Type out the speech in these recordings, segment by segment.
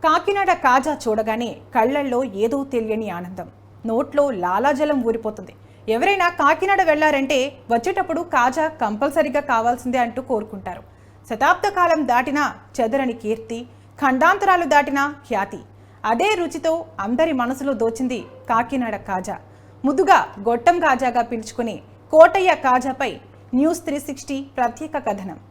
కాకినాడ కాజా చూడగానే కళ్ళల్లో ఏదో తెలియని ఆనందం, నోట్లో లాలాజలం ఊరిపోతుంది. ఎవరైనా కాకినాడ వెళ్లారంటే వచ్చేటప్పుడు కాజా కంపల్సరీగా కావాల్సిందే అంటూ కోరుకుంటారు. శతాబ్ద కాలం దాటినా చెదరని కీర్తి, ఖండాంతరాలు దాటినా ఖ్యాతి. అదే రుచితో అందరి మనసులో దోచింది కాకినాడ కాజా. ముద్దుగా గొట్టం కాజాగా పిలుచుకుని కోటయ్య కాజాపై న్యూస్ 360 ప్రత్యేక కథనం.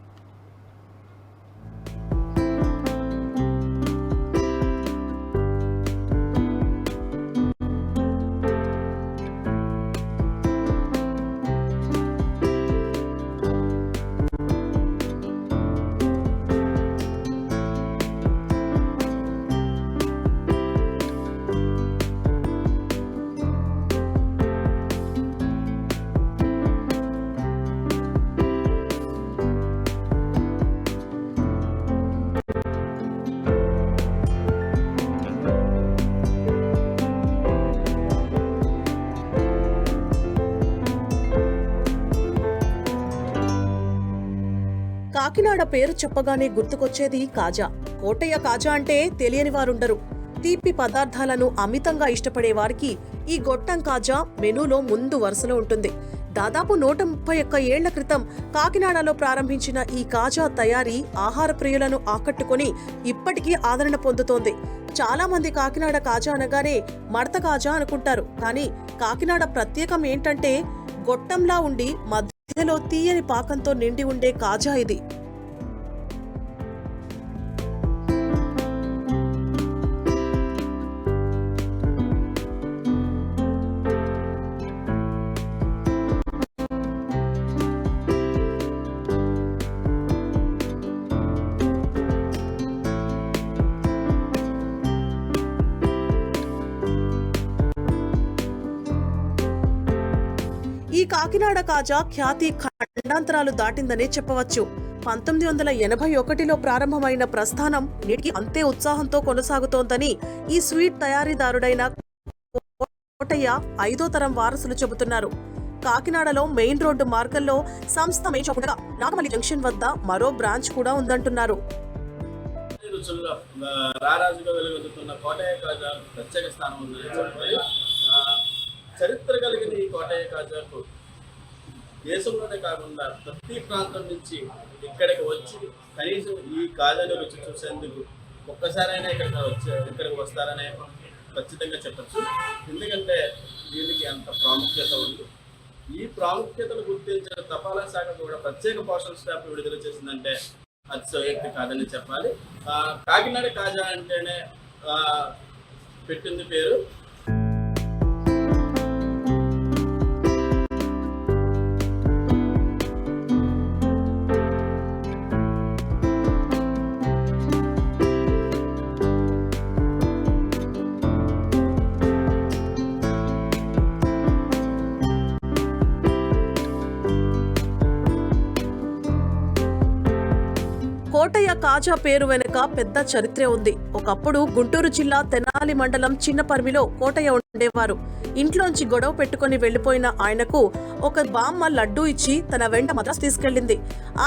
కాకినాడ పేరు చెప్పగానే గుర్తుకొచ్చేది కాజా. కోటయ్య కాజా అంటే తెలియని వారుండరు. తీపి పదార్థాలను అమితంగా ఇష్టపడే వారికి ఈ గొట్టం కాజా మెనూలో ముందు వరుసలో ఉంటుంది. దాదాపు 131 ఏళ్ల క్రితం కాకినాడలో ప్రారంభించిన ఈ కాజా తయారీ ఆహార ప్రియులను ఆకట్టుకుని ఇప్పటికీ ఆదరణ పొందుతోంది. చాలా మంది కాకినాడ కాజా అనగానే మడత కాజా అనుకుంటారు. కానీ కాకినాడ ప్రత్యేకం ఏంటంటే గొట్టంలా ఉండి మధ్యలో తీయని పాకంతో నిండి ఉండే కాజా ఇది. ఈ కాకినాడ కాజా ఖ్యాతి ఖండాంతరాలు దాటిందనే చెప్పవచ్చు. 1981లో ప్రారంభమైన ప్రస్థానం నేటికి అంతే ఉత్సాహంతో కొనసాగుతోందని ఈ స్వీట్ తయారీదారుడైన కోటయ్య 5వ తరం వారసులు చెబుతున్నారు. కాకినాడలో మెయిన్ రోడ్డు మార్గంలో సంస్థ మేచకుండా నాగమల్లి జంక్షన్ వద్ద మరో బ్రాంచ్ కూడా ఉందంటున్నారు. చరిత్ర కలిగిన ఈ కోటయ్య కాజాకు దేశంలోనే కాకుండా ప్రతి ప్రాంతం నుంచి ఇక్కడికి వచ్చి కనీసం ఈ కాజాను రుచి చూసేందుకు ఒక్కసారైనా ఇక్కడికి వస్తారనే ఖచ్చితంగా చెప్పచ్చు. ఎందుకంటే దీనికి అంత ప్రాముఖ్యత ఉంది. ఈ ప్రాముఖ్యతను గుర్తించిన తపాలా శాఖ కూడా ప్రత్యేక పోస్టల్ స్టాంప్ విడుదల చేసిందంటే అతిశయోక్తి కాదని చెప్పాలి. కాకినాడ కాజా అంటేనే పెట్టింది పేరు. కోటయ్య కాజా పేరు వెనుక పెద్ద చరిత్రే ఉంది. ఒకప్పుడు గుంటూరు జిల్లా తెనాలి మండలం చిన్నపర్మిలో కోటయ్య ఉండేవారు. ఇంట్లోంచి గొడవ పెట్టుకుని వెళ్లిపోయిన ఆయనకు ఒక బామ్మ లడ్డూ ఇచ్చి తన వెంట మద్రాసు తీసుకెళ్లింది.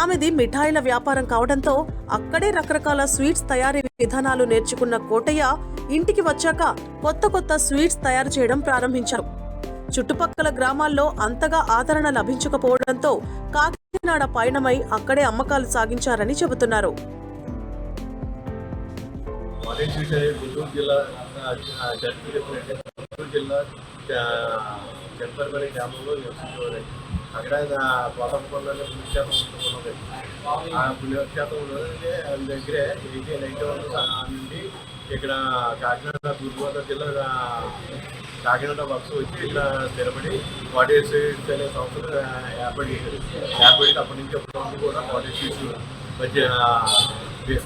ఆమెది మిఠాయిల వ్యాపారం కావడంతో అక్కడే రకరకాల స్వీట్స్ తయారీ విధానాలు నేర్చుకున్న కోటయ్య ఇంటికి వచ్చాక కొత్త స్వీట్స్ తయారు చేయడం ప్రారంభించారు. చుట్టుపక్కల గ్రామాల్లో అంతగా ఆదరణ లభించకపోవడంతో కాకినాడ పయనమై అక్కడే అమ్మకాలు సాగించారని చెబుతున్నారు. గుంటూరు జిల్లా చెంపర్పల్లి గ్రామంలో నివసించేవారు. అక్కడ కోటప్పకొండలో పుణ్యక్షేత్రం ఉన్నది. ఆ పుణ్యక్షేత్రంలో దగ్గరే 1891 నుండి ఇక్కడ కాకినాడ తూర్పుగోదావరి జిల్లా కాకినాడ వర్క్స్ వచ్చి ఇక్కడ స్థిరపడి కోటయ్య స్వీట్స్ అనే సంస్థలు ఏర్పడి అప్పటి నుంచి అప్పటి కూడా కోటయ్య స్వీట్స్ మధ్య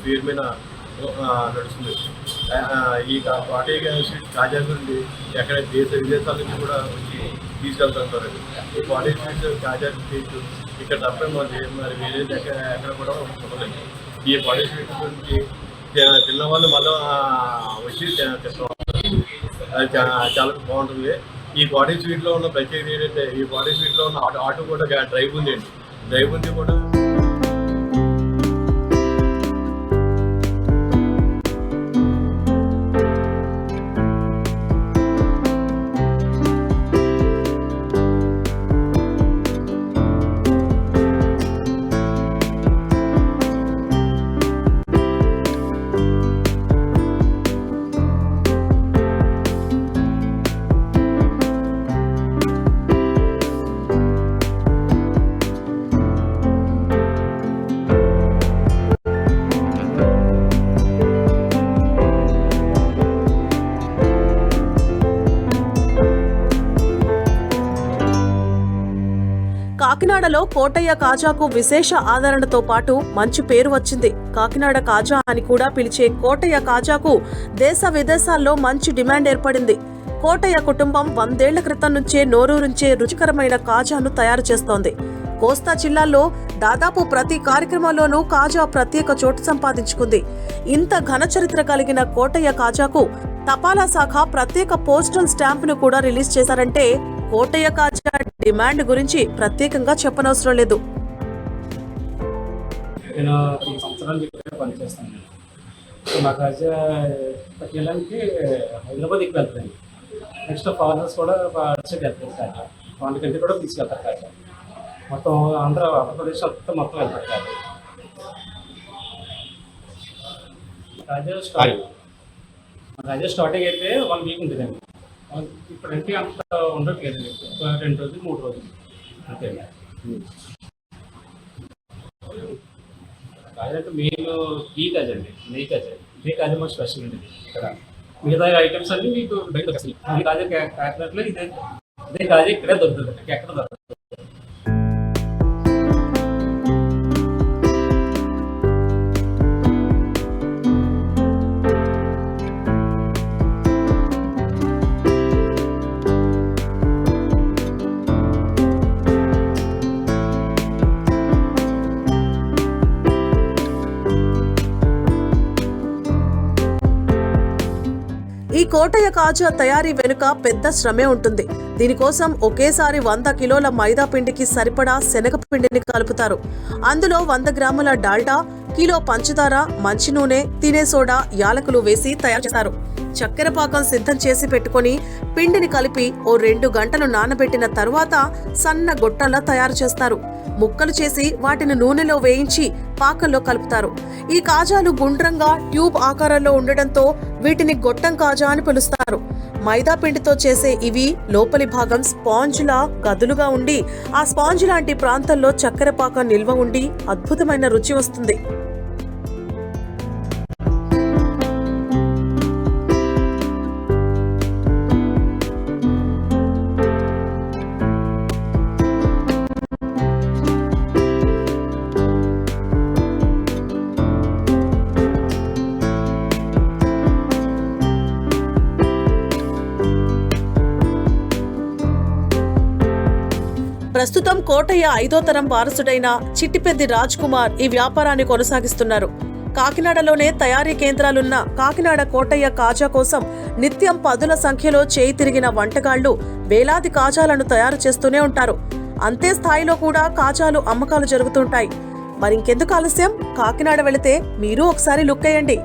పేరు మీద నడుస్తుంది. ఈ కోటయ్య స్వీట్స్ కాజా నుండి ఎక్కడ దేశ విదేశాల నుంచి కూడా వచ్చి తీసుకెళ్తుంటారు. ఈ కోటయ్య స్వీట్స్ కాజా స్వీట్స్ ఇక్కడ తప్ప మరి వేరే ఎక్కడ కూడా ఉండలేదు. ఈ కోటయ్య స్వీట్స్ గురించి తిన్నవాళ్ళు మళ్ళీ వచ్చి తింటాం. అది చాలా బాగుంటుంది. ఈ కోటయ్య స్వీట్లో ఉన్న ప్రత్యేకత ఏంటంటే ఈ కోటయ్య స్వీట్లో ఉన్న ఆటో కూడా డ్రైవ్ ఉంది అండి. డ్రైవ్ ఉంది కూడా కాకినాడలో కోటయ్య కాజాకు విశేష ఆదరణతో పాటు మంచి పేరు వచ్చింది. కాకినాడ కాజా అని కూడా పిలిచే కోటయ్య కాజాకు దేశ విదేశాల్లో మంచి డిమాండ్ ఏర్పడింది. కోటయ్య కుటుంబం 100 ఏళ్ల క్రితం నుంచే నోరూరించే రుచికరమైన కాజాను తయారు చేస్తోంది. కోస్తా జిల్లాల్లో దాదాపు ప్రతి కార్యక్రమంలోనూ కాజా ప్రత్యేక చోటు సంపాదించుకుంది. ఇంత ఘన చరిత్ర కలిగిన కోటయ్య కాజాకు తపాలా శాఖ ప్రత్యేక పోస్టల్ స్టాంపును కూడా రిలీజ్ చేశారంటే కోటయ్య కాజా డిమాండ్ గురించి ప్రత్యేకంగా చెప్పనవసరం లేదు. నేను ఈ సంవత్సరాలు ఇక్కడ పనిచేస్తాను. మా కాజా పట్టుకెళ్ళడానికి హైదరాబాద్ ఎక్కువ వెళ్తాను. నెక్స్ట్ ఫారినర్స్ కూడా అటు వెళ్తారు. కాజా వాళ్ళకంటే కూడా తీసుకెళ్తారు. కాజా మొత్తం ఆంధ్రప్రదేశ్ అంతా మొత్తం వెళ్తారు. కాజా స్టార్టింగ్ అయితే 1 వీక్ ఉంటుందండి. ఇప్పుడంటే అంత ఉండట్లేదండి. 2 రోజులు 3 రోజులు అంతే. కాజా అంటే మెయిన్ ఈ కాజా అండి. నెయ్యి కాజా. ఈ కాజా మాకు స్పెషల్ అండి. ఇక్కడ మిగతా ఐటమ్స్ అన్ని మీకు బయట దొరుకుతాయి. ఈ కాజా కాకినాడలో ఇదే కాజా ఇక్కడే దొరుకుతుంది. ఎక్కడ దొరుకుతుంది. ఈ కోటయ్య కాజా తయారీ వెనుక పెద్ద శ్రమే ఉంటుంది. దీనికోసం ఒకేసారి 100 కిలోల మైదా పిండికి సరిపడా శనగపిండిని కలుపుతారు. అందులో 100 గ్రాముల డాల్డా, కిలో పంచదార, మంచి నూనె, తినే సోడా, యాలకులు వేసి తయారు చేస్తారు. చక్కెర పాకం సిద్ధం చేసి పెట్టుకుని పిండిని కలిపి ఓ 2 గంటలు నానబెట్టిన తరువాత సన్న గొట్టంలా తయారు చేస్తారు. ముక్కలు చేసి వాటిని నూనెలో వేయించి పాకంలో కలుపుతారు. ఈ కాజాలు గుండ్రంగా ట్యూబ్ ఆకారంలో ఉండడంతో వీటిని గొట్టం కాజా అని పిలుస్తారు. మైదా పిండితో చేసే ఇవి లోపలి భాగం స్పాంజ్లా గదులుగా ఉండి ఆ స్పాంజ్ లాంటి ప్రాంతంలో చక్కెర పాకం నిల్వ ఉండి అద్భుతమైన రుచి వస్తుంది. ప్రస్తుతం కోటయ్య 5వ తరం వారసుడైన చిట్టిపెద్ది రాజ్ కుమార్ ఈ వ్యాపారాన్ని కొనసాగిస్తున్నారు. కాకినాడలోనే తయారీ కేంద్రాలున్న కాకినాడ కోటయ్య కాజా కోసం నిత్యం 10ల సంఖ్యలో చేయి తిరిగిన వంటగాళ్లు వేలాది కాజాలను తయారు చేస్తూనే ఉంటారు. అంతే స్థాయిలో కూడా కాజాలు అమ్మకాలు జరుగుతుంటాయి. మరింకెందుకు ఆలస్యం, కాకినాడ వెళితే మీరు ఒకసారి లుక్ అయ్యండి.